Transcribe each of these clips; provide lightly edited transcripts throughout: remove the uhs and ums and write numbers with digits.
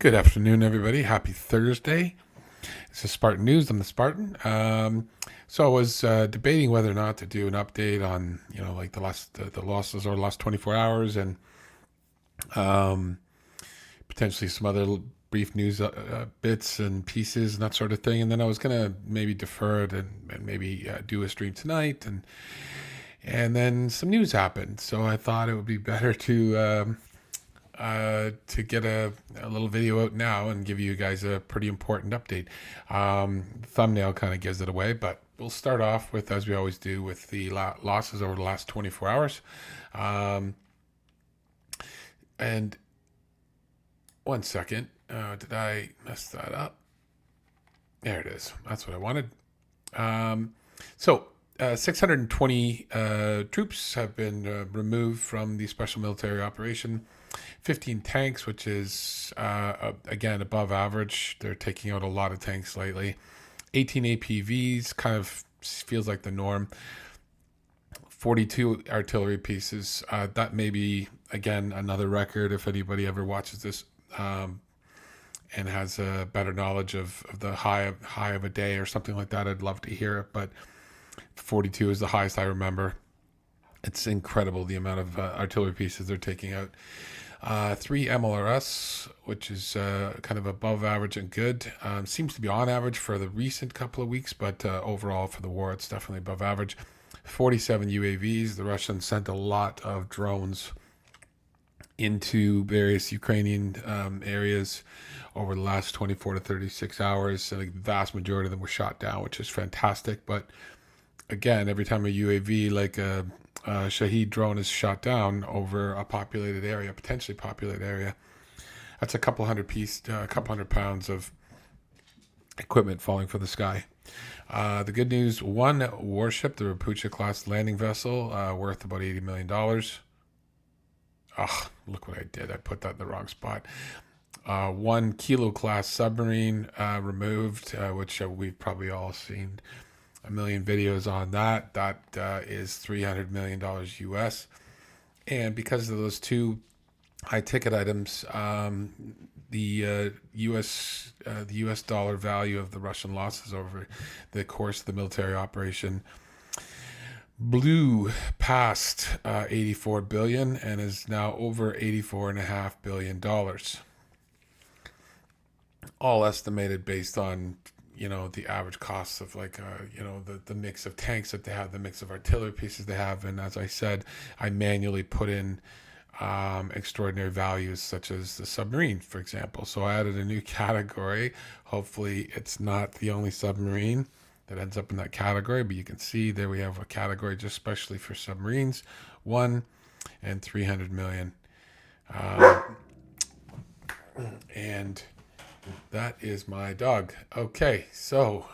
Good afternoon, everybody. Happy Thursday. This is Spartan News. I'm the Spartan. So I was debating whether or not to do an update on, like the losses over the last 24 hours and um, potentially some other brief news bits and pieces and that sort of thing. And then I was gonna maybe defer it and maybe do a stream tonight. And then some news happened, so I thought it would be better to get a little video out now and give you guys a pretty important update. Thumbnail kind of gives it away, but we'll start off with, as we always do, with the losses over the last 24 hours. Um, and one second, did I mess that up? There it is. That's what I wanted. So 620 troops have been removed from the special military operation. 15 tanks, which is again above average. They're taking out a lot of tanks lately. 18 APVs, kind of feels like the norm. 42 artillery pieces. That may be again another record if anybody ever watches this and has a better knowledge of the high of a day or something like that. I'd love to hear it, but 42 is the highest I remember. It's incredible the amount of artillery pieces they're taking out. 3 MLRS, which is kind of above average and good. Seems to be on average for the recent couple of weeks, but overall for the war, it's definitely above average. 47 UAVs. The Russians sent a lot of drones into various Ukrainian areas over the last 24 to 36 hours. And the vast majority of them were shot down, which is fantastic. But again, every time a UAV like a Shahed drone is shot down over a populated area, potentially populated area, that's a couple hundred pounds of equipment falling from the sky. The good news: one warship, the Rapucha class landing vessel, worth about $80 million. Oh, look what I did! I put that in the wrong spot. One Kilo class submarine removed, which we've probably all seen a million videos on that. That is $300 million US. And because of those two high ticket items, the US dollar value of the Russian losses over the course of the military operation blew past 84 billion and is now over 84.5 billion dollars. All estimated based on the average costs of the mix of tanks that they have, the mix of artillery pieces they have. And as I said, I manually put in extraordinary values such as the submarine, for example. So I added a new category. Hopefully it's not the only submarine that ends up in that category, but you can see there we have a category just especially for submarines, 1 and 300 million. And that is my dog. Okay, so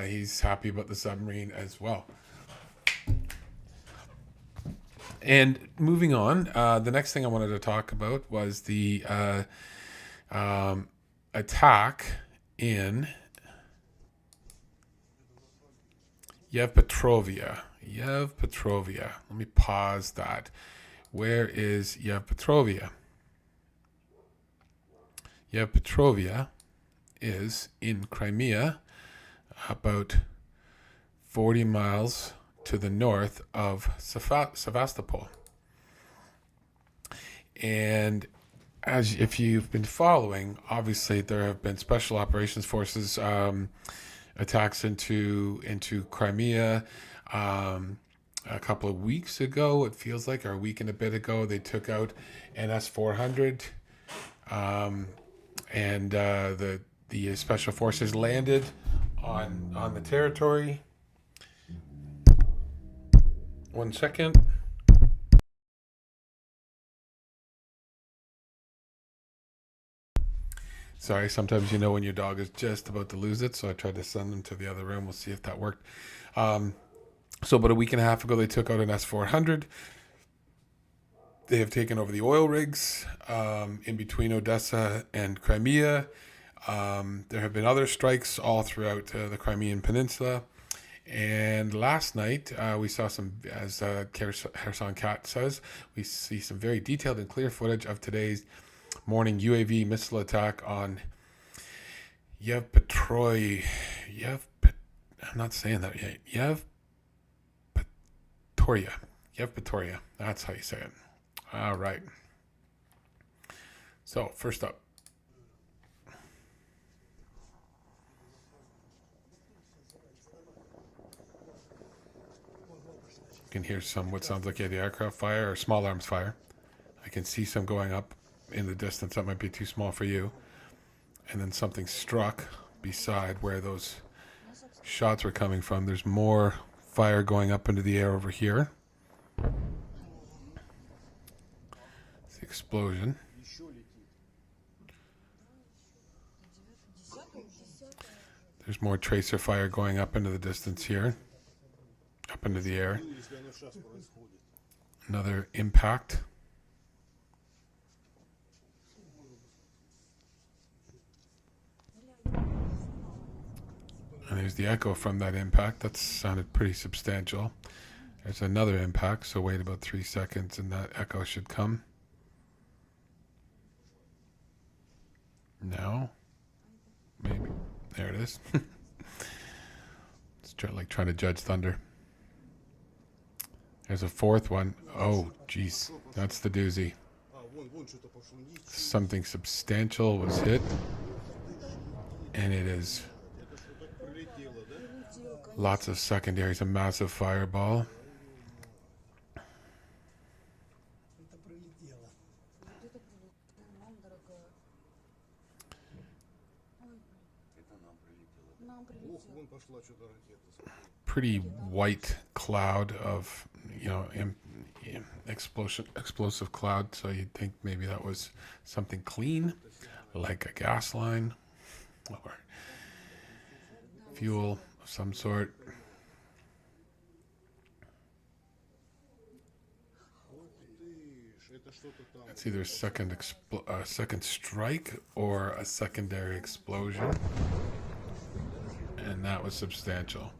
he's happy about the submarine as well. And moving on, the next thing I wanted to talk about was the attack in Yevpatrovia. Yevpatrovia. Let me pause that. Where is Yevpatrovia? Yevpatrovia is in Crimea, about 40 miles to the north of Sevastopol. And if you've been following, obviously there have been special operations forces attacks into Crimea. A couple of weeks ago, it feels like, or a week and a bit ago, they took out an S-400. And the special forces landed on the territory. One second. Sorry, sometimes when your dog is just about to lose it, so I tried to send them to the other room. We'll see if that worked. So about a week and a half ago, they took out an S-400. They have taken over the oil rigs in between Odessa and Crimea. There have been other strikes all throughout the Crimean Peninsula. And last night, we saw some, as Kherson Cat says, we see some very detailed and clear footage of today's Morning UAV missile attack on Yevpatroy. I'm not saying that yet. Yevpatoria. Yevpatoria. That's how you say it. All right. So, first up. You can hear some what sounds like anti-aircraft fire or small arms fire. I can see some going up in the distance. That might be too small for you. And then something struck beside where those shots were coming from. There's more fire going up into the air over here. It's the explosion. There's more tracer fire going up into the distance here. Up into the air. Another impact. And there's the echo from that impact. That sounded pretty substantial. There's another impact, so wait about 3 seconds and that echo should come. Now, maybe. There it is. It's trying to judge thunder. There's a fourth one. Oh, geez. That's the doozy. Something substantial was hit. And it is lots of secondaries. A massive fireball. Pretty white cloud of, explosive cloud. So you'd think maybe that was something clean, like a gas line or fuel of some sort. It's either a second strike or a secondary explosion. And that was substantial.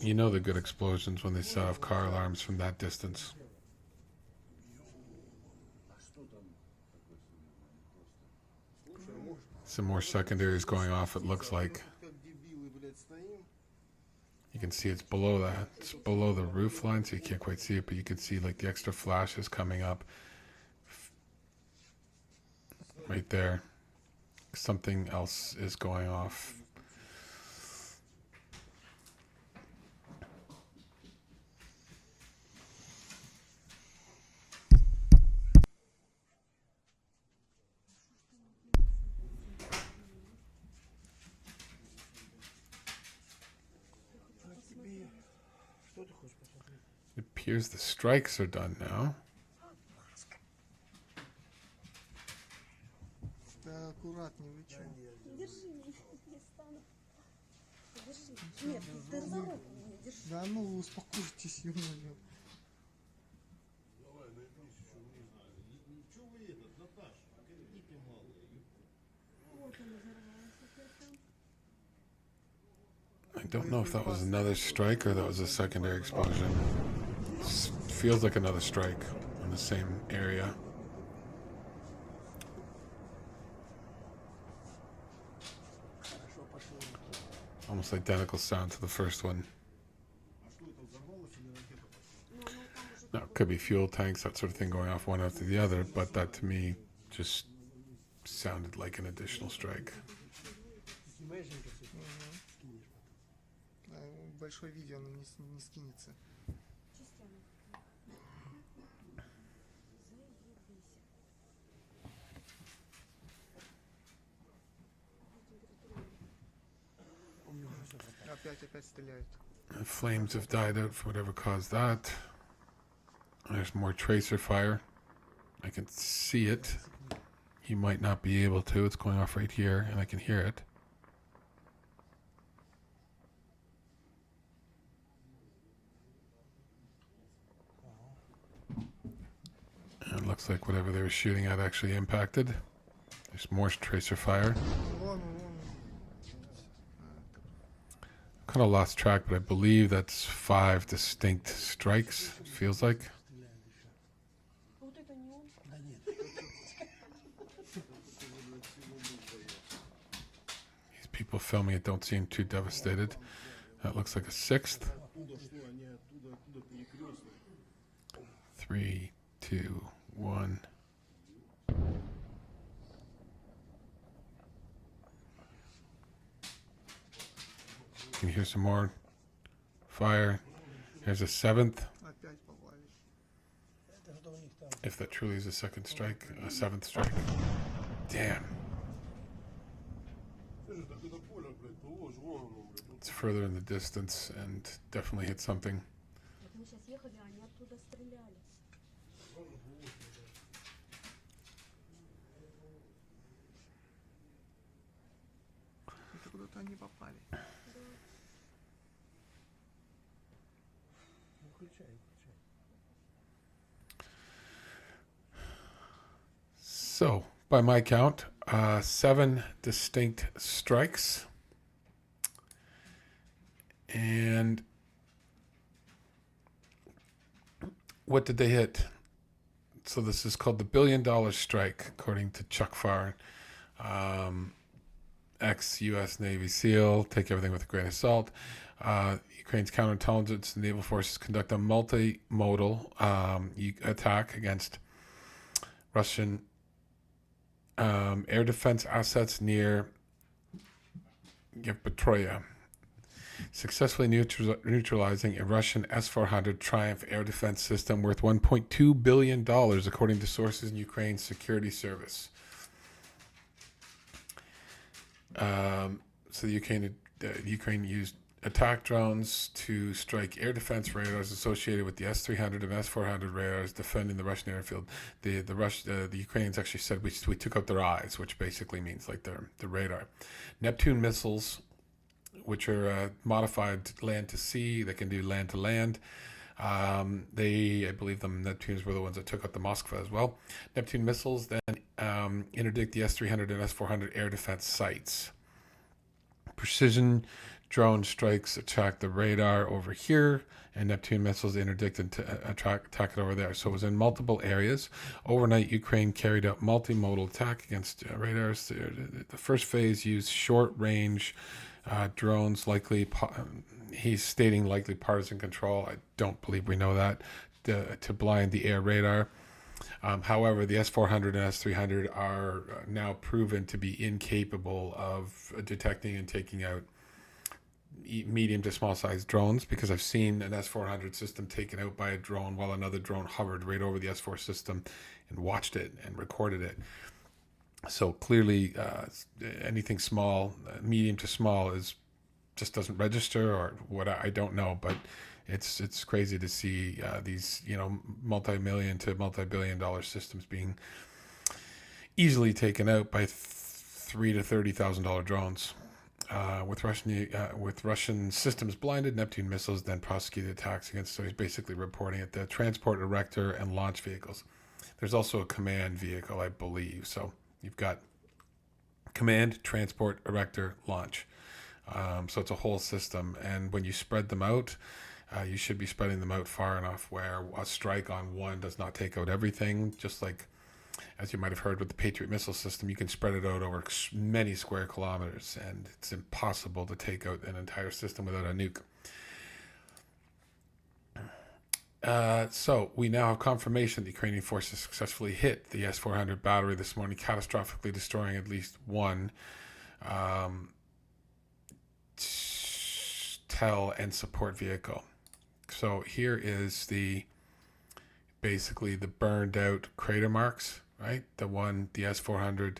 You know the good explosions when they set off car alarms from that distance. Some more secondaries going off, it looks like. You can see it's below that. It's below the roof line, so you can't quite see it, but you can see like the extra flashes coming up. Right there. Something else is going off. It appears the strikes are done now. Аккуратнее, вы чё? Держи, не стану. Держи. Нет, ты за руку меня держи. Да ну, успокойтесь, ё-моё. I don't know if that was another strike or that was a secondary explosion. Feels like another strike in the same area. Almost identical sound to the first one. Now, it could be fuel tanks, that sort of thing going off one after the other, but that to me just sounded like an additional strike. Большое видео, оно не скинется. Опять стреляют. The flames have died out for whatever caused that. There's more tracer fire. I can see it. You might not be able to. It's going off right here, and I can hear it. And it looks like whatever they were shooting at actually impacted. There's more tracer fire. Kind of lost track, but I believe that's 5 distinct strikes, it feels like. не он. Да нет. These people filming it don't seem too devastated. That looks like a sixth. Оттуда что? Они оттуда перекрестные. 3, 2, 1. Can you hear some more fire? Here's a seventh. Опять попали. Это что у них там? If that truly is a second strike, a seventh strike. Damn. Слушай, так это поле, блядь, положь, вон оно, блядь. It's further in the distance and definitely hit something. Вот мы сейчас ехали, а они оттуда стреляли. Это куда-то они попали. Ну, включай, включай. So, by my count, 7 distinct strikes. And what did they hit? So this is called the $1 billion strike, according to Chuck Farr, ex-U.S. Navy SEAL. Take everything with a grain of salt. Ukraine's counterintelligence and naval forces conduct a multimodal attack against Russian air defense assets near Yevpatoria, successfully neutralizing a Russian S-400 Triumph air defense system worth $1.2 billion, according to sources in Ukraine's security service. So the Ukraine used attack drones to strike air defense radars associated with the S-300 and S-400 radars defending the Russian airfield. The Ukrainians actually said we took out their eyes, which basically means like the radar. Neptune missiles, which are modified land to sea, they can do land to land. I believe the Neptunes were the ones that took out the Moskva as well. Neptune missiles then interdict the S-300 and S-400 air defense sites. Precision drone strikes attack the radar over here, and Neptune missiles interdict and attack it over there. So it was in multiple areas. Overnight, Ukraine carried out multimodal attack against radars. The first phase used short-range drones, he's stating likely partisan control. I don't believe we know that, to blind the air radar. However, the S-400 and S-300 are now proven to be incapable of detecting and taking out medium to small size drones, because I've seen an S-400 system taken out by a drone while another drone hovered right over the S-4 system and watched it and recorded it. So clearly, anything small, medium to small, just doesn't register, or what, I don't know, but it's crazy to see these multi-million to multi-billion-dollar systems being easily taken out by $3,000 to $30,000 drones. With Russian systems blinded, Neptune missiles then prosecuted attacks against. So he's basically reporting at the transport, erector, and launch vehicles. There's also a command vehicle, I believe. So you've got command, transport, erector, launch. So it's a whole system, and when you spread them out, you should be spreading them out far enough where a strike on one does not take out everything. Just like, as you might have heard with the Patriot missile system, you can spread it out over many square kilometers, and it's impossible to take out an entire system without a nuke. So we now have confirmation the Ukrainian forces successfully hit the S-400 battery this morning, catastrophically destroying at least one TEL and support vehicle. So here is basically the burned out crater marks, right? The S-400.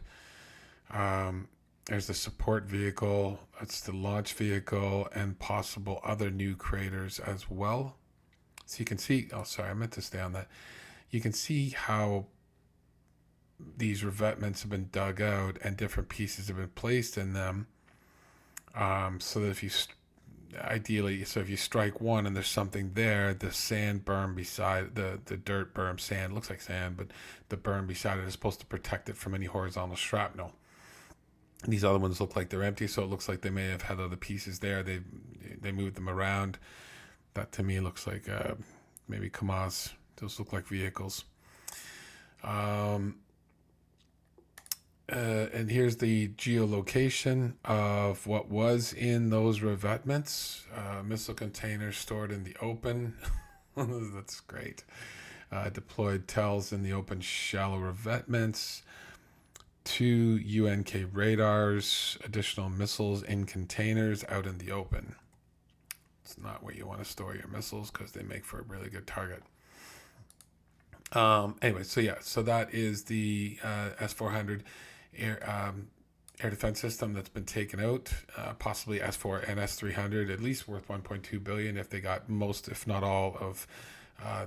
There's the support vehicle. That's the launch vehicle, and possible other new craters as well. So you can see, oh, sorry, I meant to stay on that. You can see how these revetments have been dug out and different pieces have been placed in them. So that if you strike one and there's something there, the sand berm beside the dirt berm, sand looks like sand, but the berm beside it is supposed to protect it from any horizontal shrapnel. These other ones look like they're empty, so it looks like they may have had other pieces there. They moved them around. That to me looks like maybe Kamaz. Those look like vehicles. And here's the geolocation of what was in those revetments. Missile containers stored in the open. That's great. Deployed TELs in the open shallow revetments. 2 UNK radars. Additional missiles in containers out in the open. It's not where you want to store your missiles because they make for a really good target. Anyway, so that is the S-400 air defense system that's been taken out. Possibly S-4 and S-300, at least worth 1.2 billion if they got most, if not all, of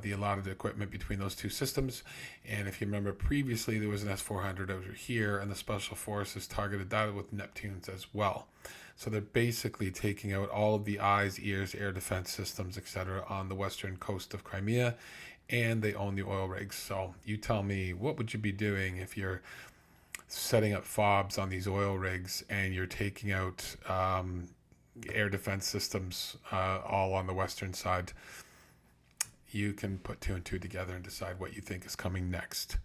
the allotted equipment between those two systems. And if you remember previously, there was an S-400 over here, and the Special Forces targeted that with Neptunes as well. So they're basically taking out all of the eyes, ears, air defense systems, etc. on the western coast of Crimea, and they own the oil rigs. So you tell me, what would you be doing if you're setting up FOBs on these oil rigs and you're taking out air defense systems all on the western side? You can put 2 and 2 together and decide what you think is coming next.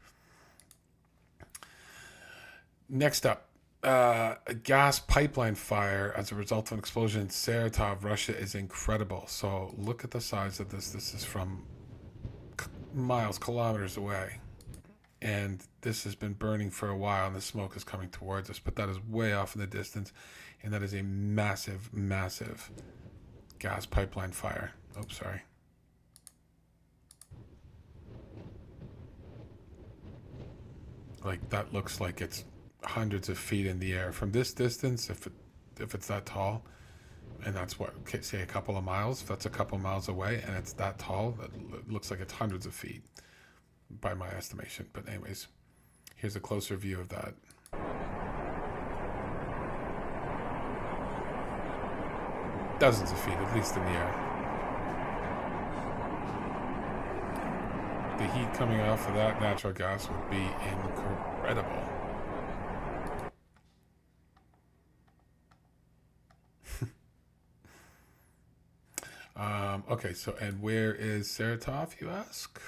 Next up, a gas pipeline fire as a result of an explosion in Saratov, Russia is incredible. So look at the size of this. This is from miles, kilometers away. And this has been burning for a while, and the smoke is coming towards us. But that is way off in the distance, and that is a massive, massive gas pipeline fire. Oops, sorry. Like, that looks like it's hundreds of feet in the air. From this distance, if it's that tall, and that's what, say a couple of miles, if that's a couple of miles away and it's that tall, that looks like it's hundreds of feet by my estimation. But anyways, here's a closer view of that. Dozens of feet, at least in the air. The heat coming off of that natural gas would be incredible. Okay, so, and where is Saratov, you ask?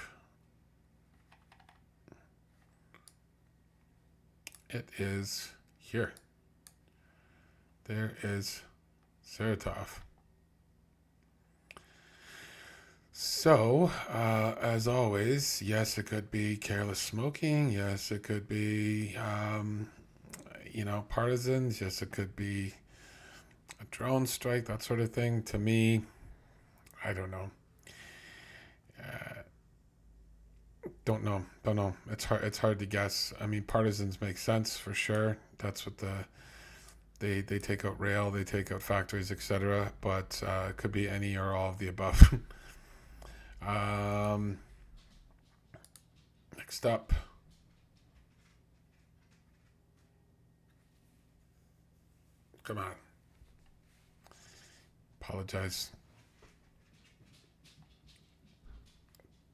It is here. There is Saratov. So, as always, yes, it could be careless smoking. Yes, it could be, partisans. Yes, it could be a drone strike, that sort of thing. To me, I don't know. Don't know. It's hard to guess. I mean, partisans make sense for sure. That's what they take out rail, they take out factories, etc. But it could be any or all of the above. Next up. Come on. Apologize.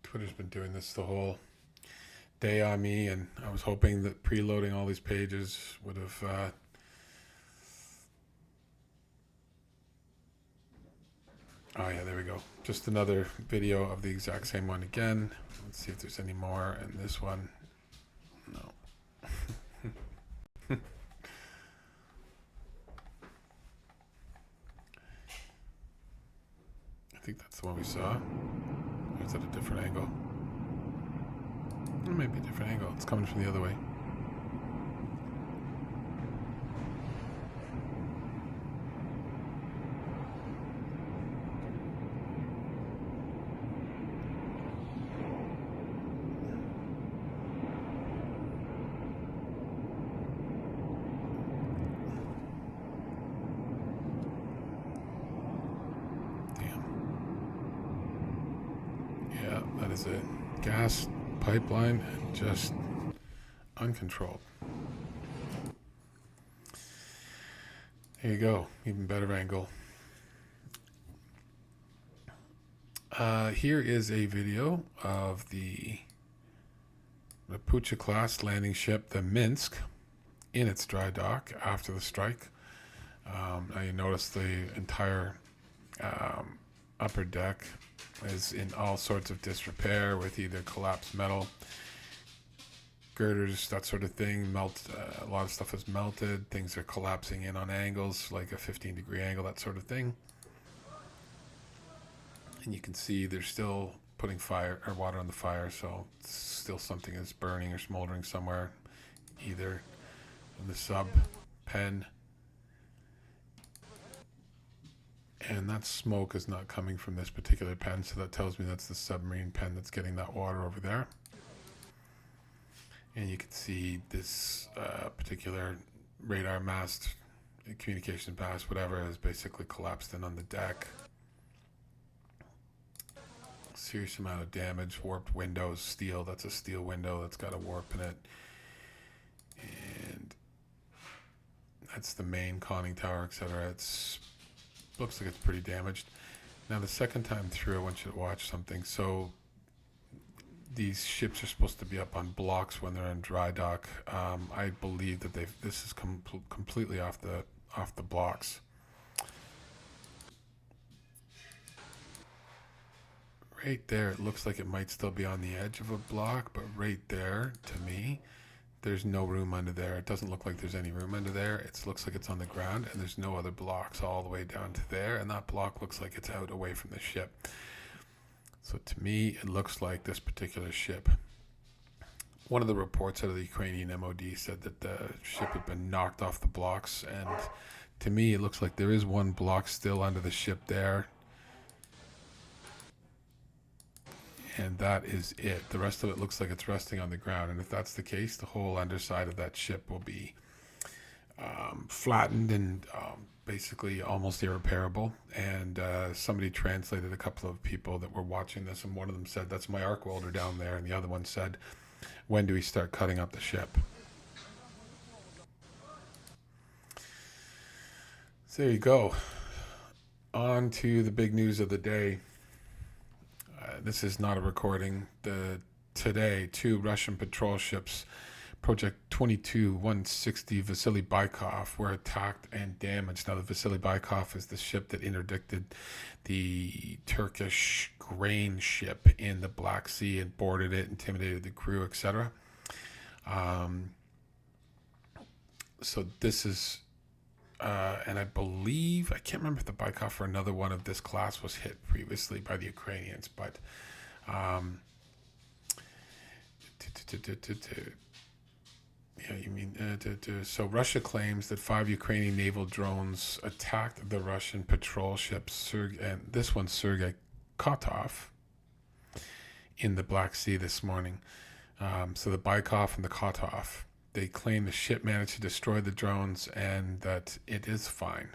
Twitter's been doing this the whole day on me, and I was hoping that preloading all these pages would have oh yeah, there we go. Just another video of the exact same one again. Let's see if there's any more in this one. No. I think that's the one we saw. Or is that a different angle? It might be a different angle. It's coming from the other way. That is a gas pipeline and just uncontrolled. There you go, even better angle. Here is a video of the Rapucha class landing ship, the Minsk, in its dry dock after the strike. Now you notice the entire upper deck is in all sorts of disrepair with either collapsed metal girders, that sort of thing. A lot of stuff is melted. Things are collapsing in on angles, like a 15-degree angle, that sort of thing. And you can see they're still putting fire or water on the fire, so still something is burning or smoldering somewhere, either in the sub pen. And that smoke is not coming from this particular pen, so that tells me that's the submarine pen that's getting that water over there. And you can see this particular radar mast, communication mast, whatever, has basically collapsed in on the deck. Serious amount of damage, warped windows, steel. That's a steel window that's got a warp in it. And that's the main conning tower, etc. It's looks like it's pretty damaged. Now the second time through, I want you to watch something. So these ships are supposed to be up on blocks when they're in dry dock. I believe that this is completely off the blocks. Right there, it looks like it might still be on the edge of a block, but right there, to me, there's no room under there. It doesn't look like there's any room under there. It looks like it's on the ground, and there's no other blocks all the way down to there, and that block looks like it's out away from the ship. So to me, it looks like this particular ship. One of the reports out of the Ukrainian MOD said that the ship had been knocked off the blocks, and to me, it looks like there is one block still under the ship there. And that is it. The rest of it looks like it's resting on the ground. And if that's the case, the whole underside of that ship will be flattened and basically almost irreparable. And somebody translated a couple of people that were watching this, and one of them said, "That's my arc welder down there." And the other one said, "When do we start cutting up the ship?" So there you go. On to the big news of the day. This is not a recording. Today, 2 Russian patrol ships, Project 22-160 Vasily Baikov, were attacked and damaged. Now, the Vasily Baikov is the ship that interdicted the Turkish grain ship in the Black Sea and boarded it, intimidated the crew, etc. So this is, and I believe, I can't remember if the Baikov or another one of this class was hit previously by the Ukrainians, but yeah, you mean, so Russia claims that 5 Ukrainian naval drones attacked the Russian patrol ship, and this one's Sergei Kotov, in the Black Sea this morning. So the Baikov and the Kotov, they claim the ship managed to destroy the drones and that it is fine.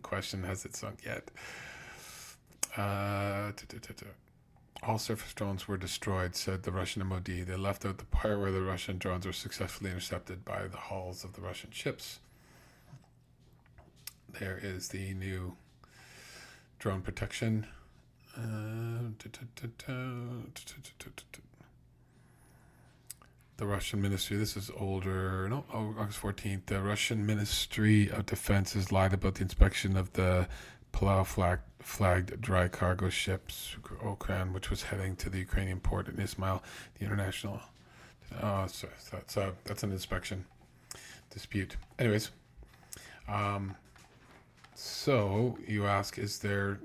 Question, has it sunk yet? All surface drones were destroyed, said the Russian MOD. They left out the part where the Russian drones were successfully intercepted by the hulls of the Russian ships. There is the new drone protection. The Russian Ministry, this is older, no, August 14th. The Russian Ministry of Defense has lied about the inspection of the Palau flagged dry cargo ship Okran, which was heading to the Ukrainian port in Ismail, the international. So that's an inspection dispute. Anyways, so you ask, is there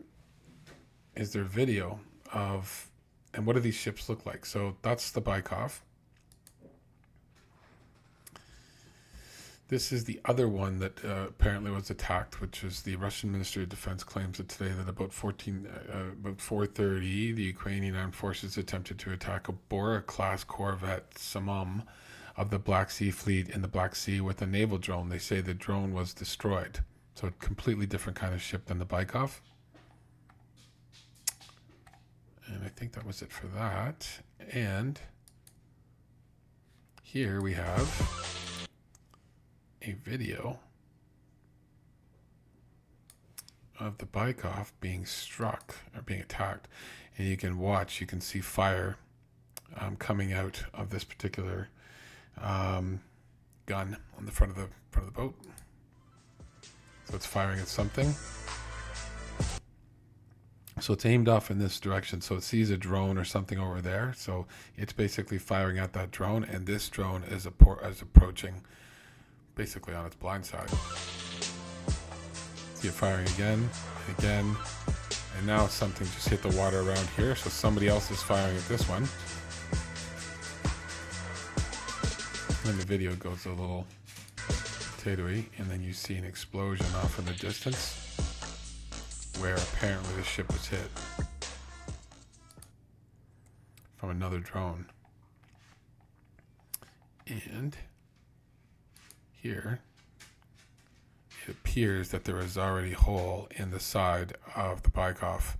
video of, and what do these ships look like? So that's the Baikov. This is the other one that apparently was attacked, which is the Russian Ministry of Defense claims that today that about 4:30, the Ukrainian armed forces attempted to attack a Bora-class corvette Samum of the Black Sea Fleet in the Black Sea with a naval drone. They say the drone was destroyed. So a completely different kind of ship than the Baikov. And I think that was it for that. And here we have a video of the Baikov being struck or being attacked, and you can see fire coming out of this particular gun on the front of the boat. So it's firing at something. So it's aimed off in this direction. So it sees a drone or something over there. So it's basically firing at that drone, and this drone is approaching basically on its blind side. See it firing again, and again, and now something just hit the water around here. So somebody else is firing at this one. And the video goes a little potatoey, and then you see an explosion off in the distance where apparently the ship was hit from another drone. And here it appears that there is already a hole in the side of the Bykov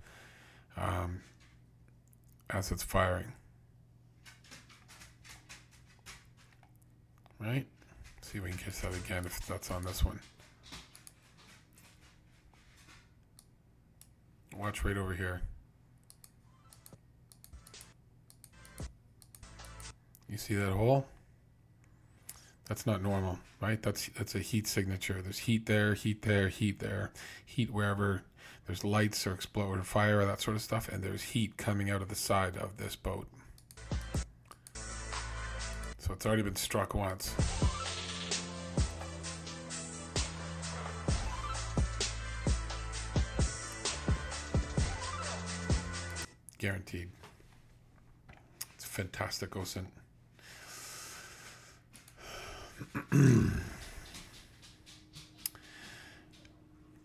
as it's firing. Right? See if we can catch that again if that's on this one. Watch right over here. You see that hole? That's not normal, right? That's a heat signature. There's heat there, heat there, heat there, heat wherever there's lights or explode or fire or that sort of stuff, and there's heat coming out of the side of this boat. So it's already been struck once. Guaranteed. It's a fantastic OSINT.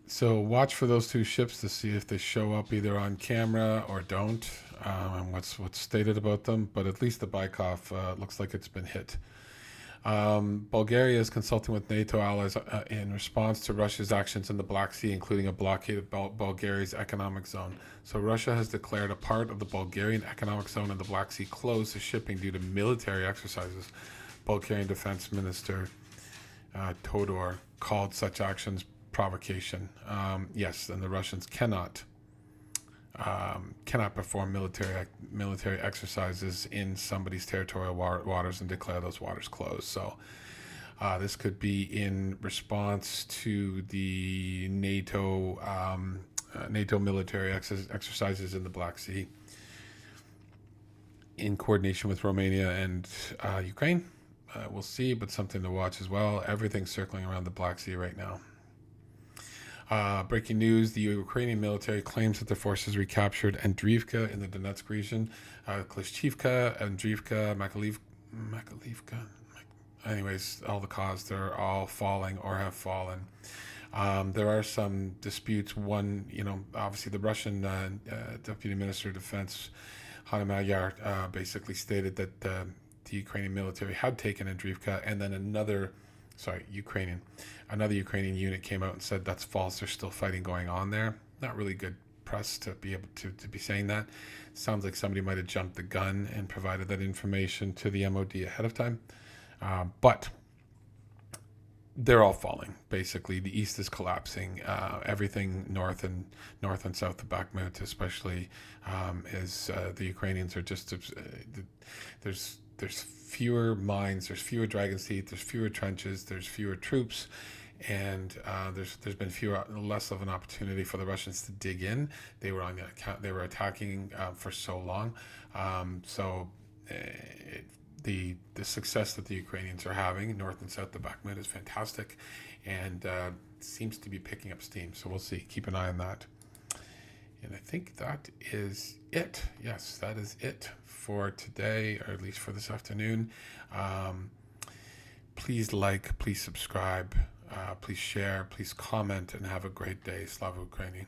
So watch for those two ships to see if they show up either on camera or don't, and what's stated about them. But at least the Bykov looks like it's been hit. Bulgaria is consulting with NATO allies in response to Russia's actions in the Black Sea, including a blockade of Bulgaria's economic zone. So Russia has declared a part of the Bulgarian economic zone in the Black Sea closed to shipping due to military exercises. Bulgarian Defense Minister Todor called such actions provocation. Yes, and the Russians cannot perform military exercises in somebody's territorial waters and declare those waters closed. So this could be in response to the NATO military exercises in the Black Sea in coordination with Romania and Ukraine. We'll see, but something to watch as well. Everything's circling around the Black Sea right now. Breaking news, the Ukrainian military claims that their forces recaptured Andriivka in the Donetsk region. Klishchivka, Andriivka, Makalivka. Anyways, all the cause, they're all falling or have fallen. There are some disputes. One, obviously the Russian Deputy Minister of Defense, Hanna Magyar, basically stated that the Ukrainian military had taken Andriivka, and then another Ukrainian unit came out and said that's false. There's still fighting going on there. Not really good press to be able to be saying that. Sounds like somebody might have jumped the gun and provided that information to the MOD ahead of time. But they're all falling. Basically, the east is collapsing. Everything north and south of Bakhmut, especially, is the Ukrainians are just there's fewer mines, there's fewer Dragon's Teeth, there's fewer trenches, there's fewer troops, and there's been less of an opportunity for the Russians to dig in. They were attacking for so long, the success that the Ukrainians are having north and south of Bakhmut is fantastic, and seems to be picking up steam. So we'll see. Keep an eye on that. And I think that is it. Yes, that is it for today, or at least for this afternoon. Please like, please subscribe, please share, please comment, and have a great day. Slava Ukraini.